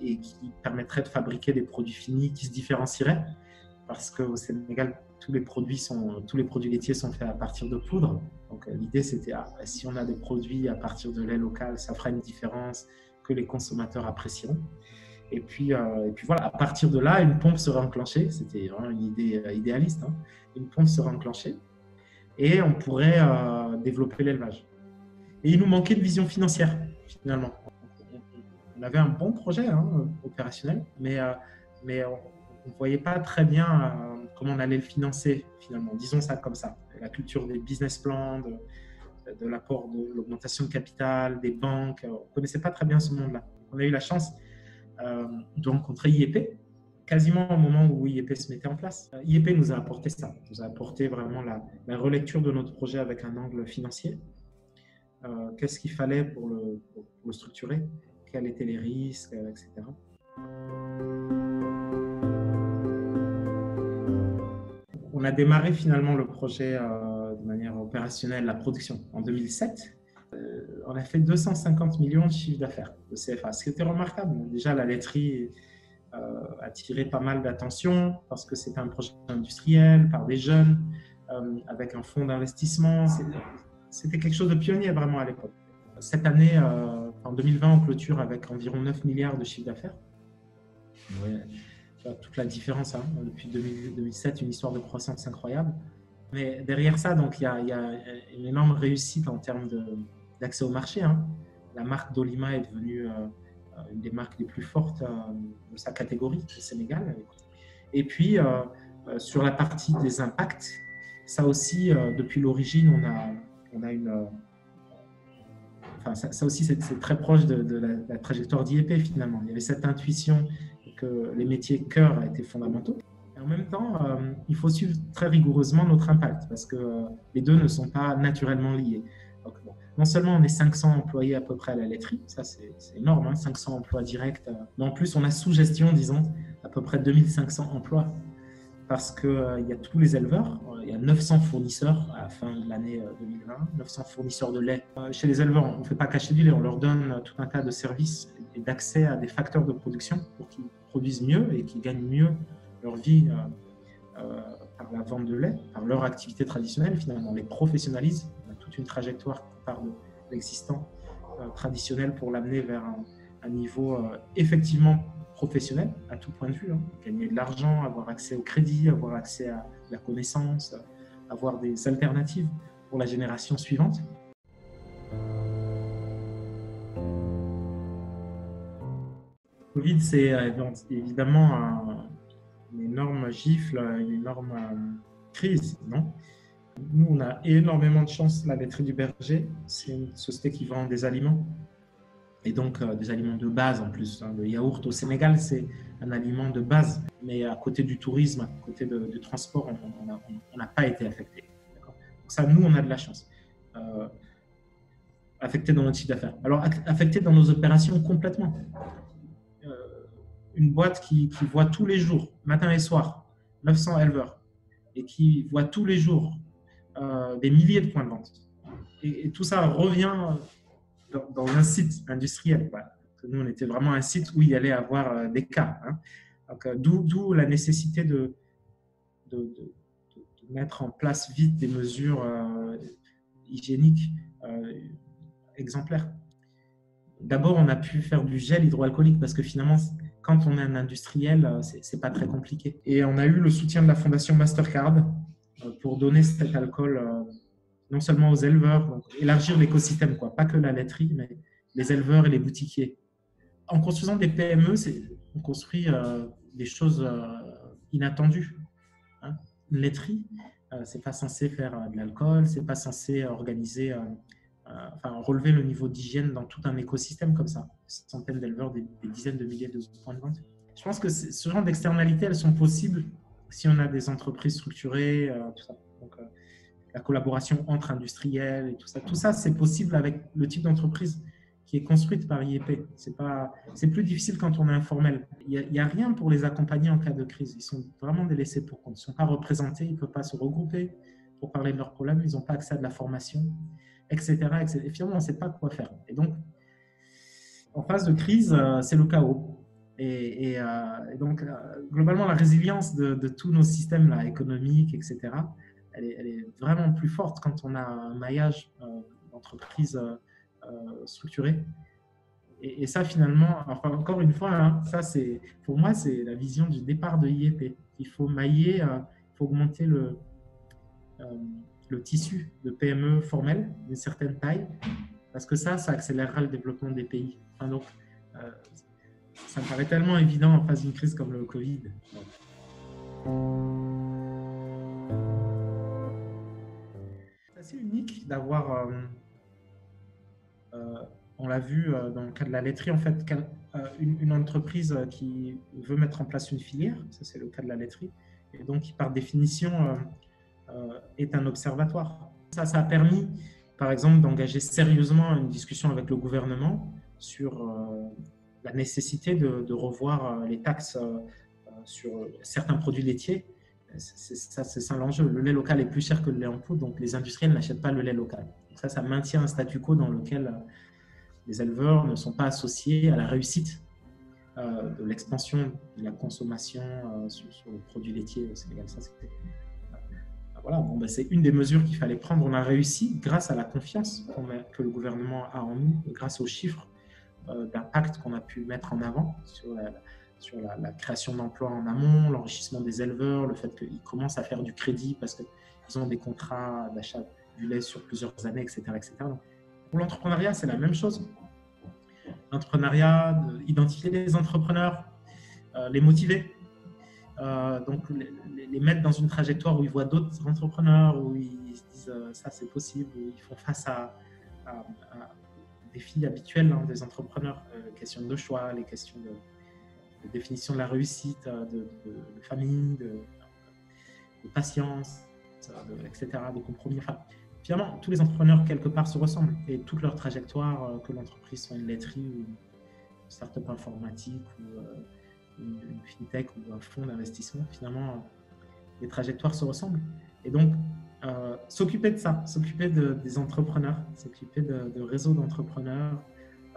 et qui permettrait de fabriquer des produits finis qui se différencieraient. Parce qu'au Sénégal, tous les produits laitiers sont faits à partir de poudre. Donc l'idée, c'était si on a des produits à partir de lait local, ça fera une différence que les consommateurs apprécieront. Et puis voilà, à partir de là, une pompe serait enclenchée. C'était vraiment une idée idéaliste. Hein. Une pompe serait enclenchée et on pourrait développer l'élevage. Et il nous manquait de vision financière, finalement. On avait un bon projet opérationnel, mais on ne voyait pas très bien comment on allait le financer, finalement. Disons ça comme ça. La culture des business plans, de l'apport de l'augmentation de capital, des banques, on ne connaissait pas très bien ce monde-là. On a eu la chance de rencontrer IEP, quasiment au moment où IEP se mettait en place. IEP nous a apporté ça, nous a apporté vraiment la relecture de notre projet avec un angle financier. Qu'est-ce qu'il fallait pour le structurer, quels étaient les risques, etc. On a démarré finalement le projet de manière opérationnelle, la production, en 2007. On a fait 250 millions de chiffre d'affaires de CFA, ce qui était remarquable. Déjà, la laiterie a attiré pas mal d'attention parce que c'était un projet industriel par des jeunes, avec un fonds d'investissement. C'était quelque chose de pionnier vraiment à l'époque. Cette année, en 2020, on clôture avec environ 9 milliards de chiffre d'affaires. Ouais, toute la différence depuis 2007, une histoire de croissance incroyable. Mais derrière ça, donc, il y a une énorme réussite en termes d'accès au marché. La marque Dolima est devenue une des marques les plus fortes de sa catégorie au Sénégal. Et puis, sur la partie des impacts, ça aussi, depuis l'origine, on a une... Enfin, ça aussi, c'est très proche de la trajectoire d'IEP, finalement. Il y avait cette intuition que les métiers cœur étaient fondamentaux. Et en même temps, il faut suivre très rigoureusement notre impact parce que les deux ne sont pas naturellement liés. Donc, bon, non seulement on est 500 employés à peu près à la laiterie, ça c'est énorme, 500 emplois directs, mais en plus on a sous gestion, disons, à peu près 2500 emplois parce qu'il y a tous les éleveurs, il y a 900 fournisseurs à la fin de l'année 2020, 900 fournisseurs de lait. Chez les éleveurs, on ne fait pas cacher du lait, on leur donne tout un tas de services et d'accès à des facteurs de production pour qu'ils produisent mieux et qu'ils gagnent mieux leur vie par la vente de lait, par leur activité traditionnelle. Finalement, on les professionnalise. On a toute une trajectoire qui part de l'existant traditionnel pour l'amener vers un niveau effectivement professionnel à tout point de vue. Gagner de l'argent, avoir accès au crédit, avoir accès à la connaissance, avoir des alternatives pour la génération suivante. Le Covid, c'est évidemment une énorme gifle, une énorme crise, non ? Nous, on a énormément de chance. La laiterie du Berger, c'est une société qui vend des aliments, et donc des aliments de base en plus. Le yaourt au Sénégal, c'est un aliment de base, mais à côté du tourisme, à côté du transport, on n'a pas été affecté. Donc ça, nous, on a de la chance. Affecté dans notre chiffre d'affaires. Alors, affecté dans nos opérations complètement. Une boîte qui voit tous les jours, matin et soir, 900 éleveurs, et qui voit tous les jours des milliers de points de vente. Et tout ça revient dans un site industriel. Voilà. Nous, on était vraiment un site où il y allait avoir des cas. Donc, d'où la nécessité de mettre en place vite des mesures hygiéniques exemplaires. D'abord, on a pu faire du gel hydroalcoolique parce que finalement, quand on est un industriel, c'est pas très compliqué. Et on a eu le soutien de la Fondation Mastercard pour donner cet alcool non seulement aux éleveurs, donc élargir l'écosystème, pas que la laiterie, mais les éleveurs et les boutiquiers. En construisant des PME, on construit des choses inattendues. Une laiterie, c'est pas censé faire de l'alcool, c'est pas censé organiser, relever le niveau d'hygiène dans tout un écosystème comme ça. Des centaines d'éleveurs, des dizaines de milliers de points de vente. Je pense que ce genre d'externalités, elles sont possibles si on a des entreprises structurées, tout ça. Donc, la collaboration entre industriels et tout ça, c'est possible avec le type d'entreprise qui est construite par IEP. C'est plus difficile quand on est informel. Il n'y a rien pour les accompagner en cas de crise. Ils sont vraiment délaissés pour compte. Ils ne sont pas représentés, ils ne peuvent pas se regrouper pour parler de leurs problèmes, ils n'ont pas accès à de la formation, etc. Et finalement, on ne sait pas quoi faire. Et donc, en phase de crise, c'est le chaos. Et donc, globalement, la résilience de tous nos systèmes là, économiques, etc., elle est vraiment plus forte quand on a un maillage d'entreprise structuré. Et ça, finalement, enfin, encore une fois, hein, ça, pour moi, c'est la vision du départ de IEP. Il faut mailler, il faut augmenter euh, le tissu de PME formel d'une certaine taille, parce que ça accélérera le développement des pays. Enfin, donc, ça me paraît tellement évident en face d'une crise comme le Covid. C'est assez unique d'avoir, on l'a vu dans le cas de la laiterie, en fait, une entreprise qui veut mettre en place une filière, ça c'est le cas de la laiterie, et donc qui par définition est un observatoire. Ça a permis, par exemple, d'engager sérieusement une discussion avec le gouvernement sur la nécessité de revoir les taxes sur certains produits laitiers. C'est ça l'enjeu. Le lait local est plus cher que le lait en poudre, donc les industriels n'achètent pas le lait local. Donc ça maintient un statu quo dans lequel les éleveurs ne sont pas associés à la réussite de l'expansion de la consommation sur le produit laitier au Sénégal. Ça, voilà, bon, ben, c'est une des mesures qu'il fallait prendre. On a réussi grâce à la confiance que le gouvernement a en nous, grâce aux chiffres d'impact qu'on a pu mettre en avant sur la création d'emplois en amont, l'enrichissement des éleveurs, le fait qu'ils commencent à faire du crédit parce qu'ils ont des contrats d'achat du lait sur plusieurs années, etc. etc. Donc, pour l'entrepreneuriat, c'est la même chose. L'entrepreneuriat, identifier les entrepreneurs, les motiver, donc les mettre dans une trajectoire où ils voient d'autres entrepreneurs, où ils se disent ça c'est possible, où ils font face à des défis habituels des entrepreneurs, les questions de choix, les questions de définition de la réussite, de famille, de patience, etc., de compromis. Enfin, finalement, tous les entrepreneurs, quelque part, se ressemblent et toute leur trajectoire, que l'entreprise soit une laiterie ou une start-up informatique ou une fintech ou un fonds d'investissement, finalement, les trajectoires se ressemblent. Et donc, s'occuper de ça, s'occuper des entrepreneurs, s'occuper de réseaux d'entrepreneurs,